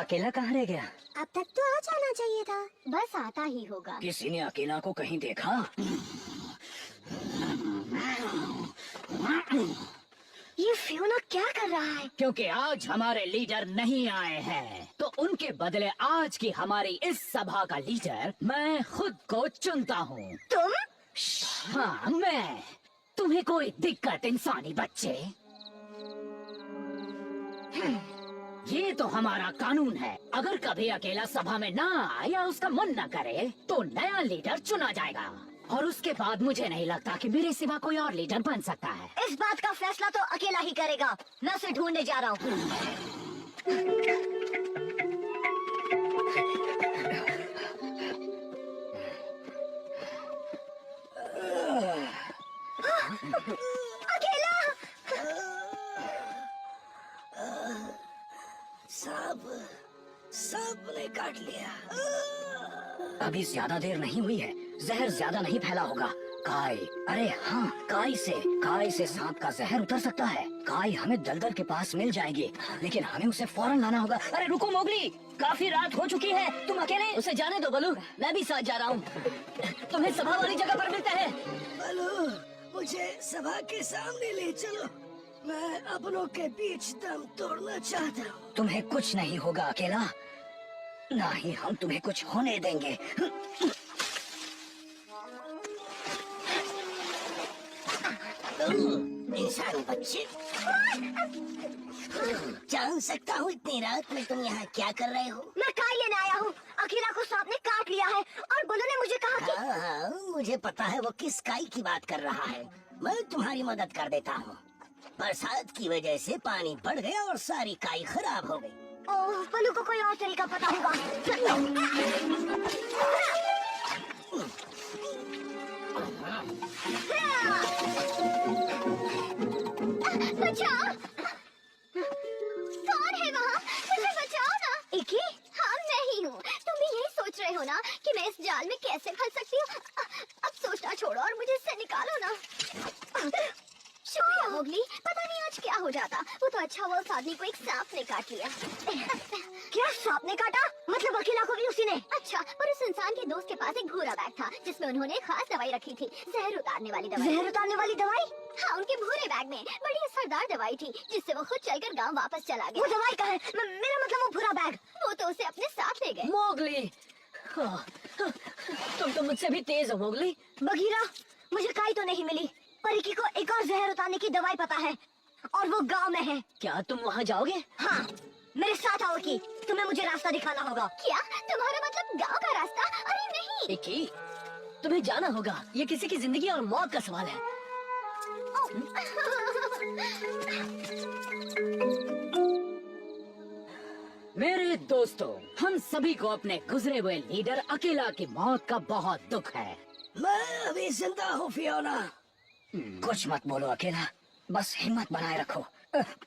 अकेला कहाँ रह गया? अब तक तो आ जाना चाहिए था। बस आता ही होगा। किसी ने अकेला को कहीं देखा? ये फियोना क्या कर रहा है? क्योंकि आज हमारे लीडर नहीं आए हैं, तो उनके बदले आज की हमारी इस सभा का लीडर मैं खुद को चुनता हूँ। तुम? हाँ, मैं। तुम्हें कोई दिक्कत इंसानी बच्चे? ये तो हमारा कानून है। अगर कभी अकेला सभा में ना आए या उसका मन न करे तो नया लीडर चुना जाएगा, और उसके बाद मुझे नहीं लगता कि मेरे सिवा कोई और लीडर बन सकता है। इस बात का फैसला तो अकेला ही करेगा। मैं उसे ढूंढने जा रहा हूँ। अकेला! सांप ने काट लिया। अभी ज्यादा देर नहीं हुई है, जहर ज्यादा नहीं फैला होगा। काई, अरे हाँ, काई से सांप का जहर उतर सकता है। काई हमें दलदल के पास मिल जाएगी, लेकिन हमें उसे फौरन लाना होगा। अरे रुको मोगली, काफी रात हो चुकी है, तुम अकेले? उसे जाने दो बलू, मैं भी साथ जा रहा हूँ। तुम्हें सभा वाली जगह पर मिलते हैं। बलू, मुझे सभा के सामने ले चलो। मैं अपनों के बीच दम तोड़ना चाहता हूँ। तुम्हें कुछ नहीं होगा अकेला, ना ही हम तुम्हें कुछ होने देंगे। इंसान बच्चे, जान सकता हूँ इतनी रात में तुम यहाँ क्या कर रहे हो? मैं काई लेने आया हूँ। अकेला को सांप ने काट लिया है और बुल्लू ने मुझे कहा कि... हाँ, मुझे पता है वो किस काई की बात कर रहा है। मैं तुम्हारी मदद कर देता हूँ। बरसात की वजह से पानी बढ़ गया और सारी काई खराब हो गई। ओह, बुल्लू को कोई और तरीका पता होगा। बचाओ! कौन है वहाँ? मुझे बचाओ ना। इकी? हाँ, मैं ही हूँ। तुम भी यही सोच रहे हो ना कि मैं इस जाल में कैसे फंस सकती हूँ? अब सोचना छोड़ो और मुझे इससे निकालो ना। शुक्रिया मोगली, पता नहीं आज क्या हो जाता। वो तो अच्छा हुआ उस आदमी को एक सांप ने काट लिया। क्या सांप ने काटा? मतलब अकेला को भी उसी ने? अच्छा, पर उस इंसान के दोस्त के पास एक भूरा बैग था जिसमें उन्होंने खास दवाई रखी थी, जहर उतारने वाली दवाई। जहर उतारने वाली दवाई? हाँ, उनके भूरे बैग में बड़ी असरदार दवाई थी जिससे वो खुद चलकर गाँव वापस चला गया। वो दवाई कहाँ है? मेरा मतलब वो भूरा बैग। वो तो उसे अपने साथ ले गए। मोगली, तुम तो मुझसे भी तेज हो मोगली। बगीरा, मुझे काई तो नहीं मिली, पर इकी को एक और जहर उतारने की दवाई पता है और वो गांव में है। क्या तुम वहाँ जाओगे? हाँ, मेरे साथ आओ की। तुम्हें मुझे रास्ता दिखाना होगा। क्या? तुम्हारा मतलब गांव का रास्ता? अरे नहीं। इकी, तुम्हें जाना होगा। ये किसी की जिंदगी और मौत का सवाल है। मेरे दोस्तों, हम सभी को अपने गुजरे हुए लीडर अकेला की मौत का बहुत दुख है। मैं अभी जिंदा हूँ फियोना। कुछ मत बोलो अकेला, बस हिम्मत बनाए रखो।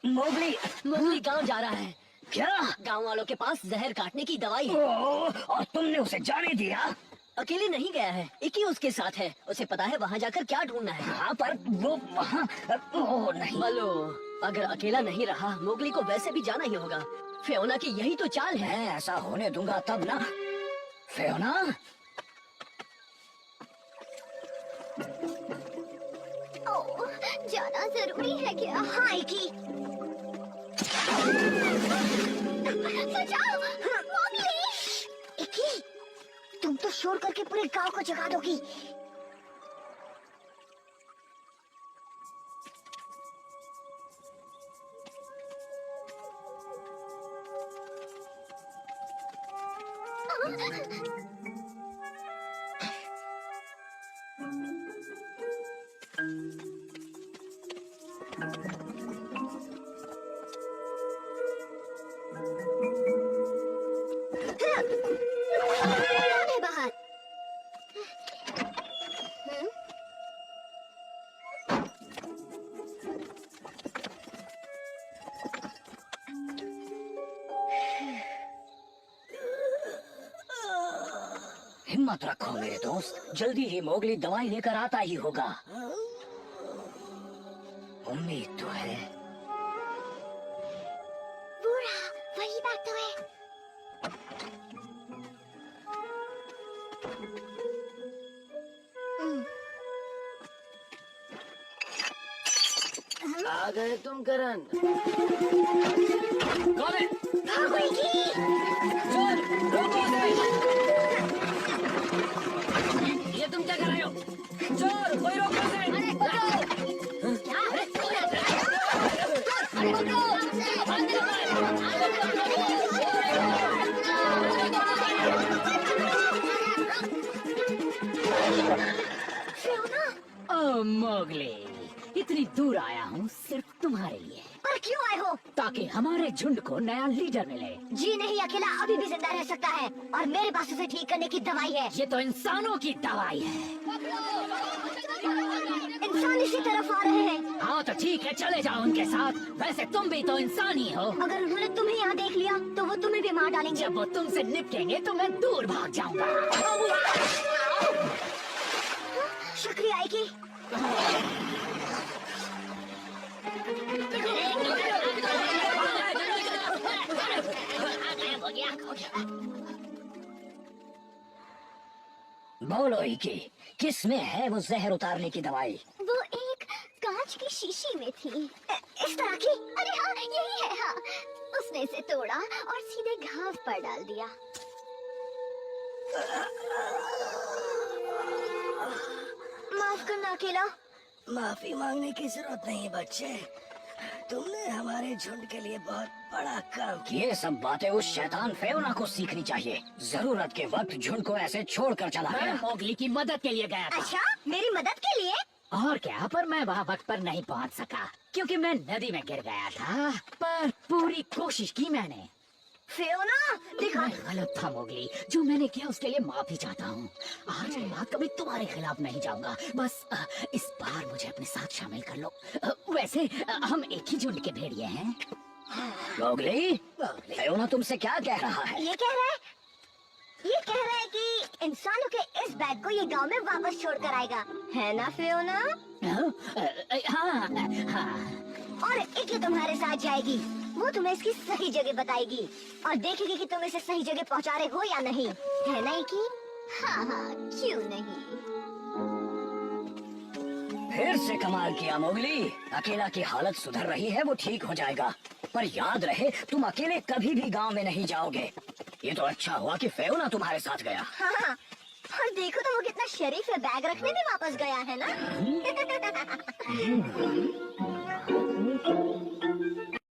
मोगली गांव जा रहा है। क्या? गांव वालों के पास जहर काटने की दवाई है। और तुमने उसे जाने दिया? अकेले नहीं गया है, इकी उसके साथ है। उसे पता है वहाँ जाकर क्या ढूंढना है। हाँ, पर वो वहाँ नहीं। बलो, अगर अकेला नहीं रहा, मोगली को वैसे भी जाना ही होगा। फियोना की यही तो चाल है। मैं ऐसा होने दूंगा तब ना। फियोना, ओह, जाना जरूरी है क्या? हाँ इकी। बचाओ! मोगली! इकी, तुम तो शोर करके पूरे गांव को जगा दोगी। बाहर। हिम्मत रखो मेरे दोस्त, जल्दी ही मोगली दवाई लेकर आता ही होगा। उम्मीद तो है। बूढ़ा, वही बात तो है। आ गए तुम करण। कौन है? भागो इकी। चल, रोको उसे। ये तुम क्या कर रहे हो? चोर, कोई रोको उसे। अरे पकड़ो। क्या? अरे पकड़ो। ओ मोगली, इतनी दूर आया हूँ सिर्फ तुम्हारे लिए, पर क्यों आए हो? ताकि हमारे झुंड को नया लीडर मिले। जी नहीं, अकेला अभी भी जिंदा रह सकता है और मेरे पास उसे ठीक करने की दवाई है। ये तो इंसानों की दवाई है। इंसान इसी तरफ आ रहे हैं। हाँ तो ठीक है, चले जाओ उनके साथ। वैसे तुम भी तो इंसान ही हो। अगर उन्होंने तुम्हें यहाँ देख लिया तो वो तुम्हें भी मार डालेंगे। जब वो तुमसे निपटेंगे तो मैं दूर भाग जाऊंगा। शुक्रिया इकी। बोलो इकी, किस में है वो जहर उतारने की दवाई? वो एक कांच की शीशी में थी, इस तरह की। अरे हाँ, यही है। हाँ, उसने इसे तोड़ा और सीधे घाव पर डाल दिया। माफ करना अकेला। माफी मांगने की जरूरत नहीं बच्चे, तुमने हमारे झुंड के लिए बहुत बड़ा काम किया। ये सब बातें उस शैतान फेयोना को सीखनी चाहिए। जरूरत के वक्त झुंड को ऐसे छोड़कर चला गया। मोगली की मदद के लिए गया था। अच्छा, मेरी मदद के लिए? और क्या, पर मैं वहाँ वक्त पर नहीं पहुँच सका क्योंकि मैं नदी में गिर गया था। पर पूरी कोशिश की मैंने। फियोना, दिखा। मैं गलत था मोगली, जो मैंने किया उसके लिए माफी चाहता हूँ। आज के बाद कभी तुम्हारे खिलाफ नहीं जाऊंगा। बस इस बार मुझे अपने साथ शामिल कर लो। वैसे हम एक ही झुंड के भेड़िए हैं। मोगली, फियोना तुमसे क्या कह रहा है? ये कह रहा है कि इंसानों के इस बैग को ये गांव में वापस छोड़ कर आएगा, है ना फियोना? हाँ, हाँ। और इकी तुम्हारे साथ जाएगी। वो तुम्हें इसकी सही जगह बताएगी और देखेगी कि तुम इसे सही जगह पहुंचा रहे हो या नहीं, है ना इकी? हाँ हाँ, क्यों नहीं। फिर से कमाल किया मोगली। अकेला की हालत सुधर रही है, वो ठीक हो जाएगा। पर याद रहे, तुम अकेले कभी भी गांव में नहीं जाओगे। ये तो अच्छा हुआ कि फेयोना तुम्हारे साथ गया। हाँ, और देखो तो वो कितना शरीफ है, बैग रखने भी वापस गया है ना।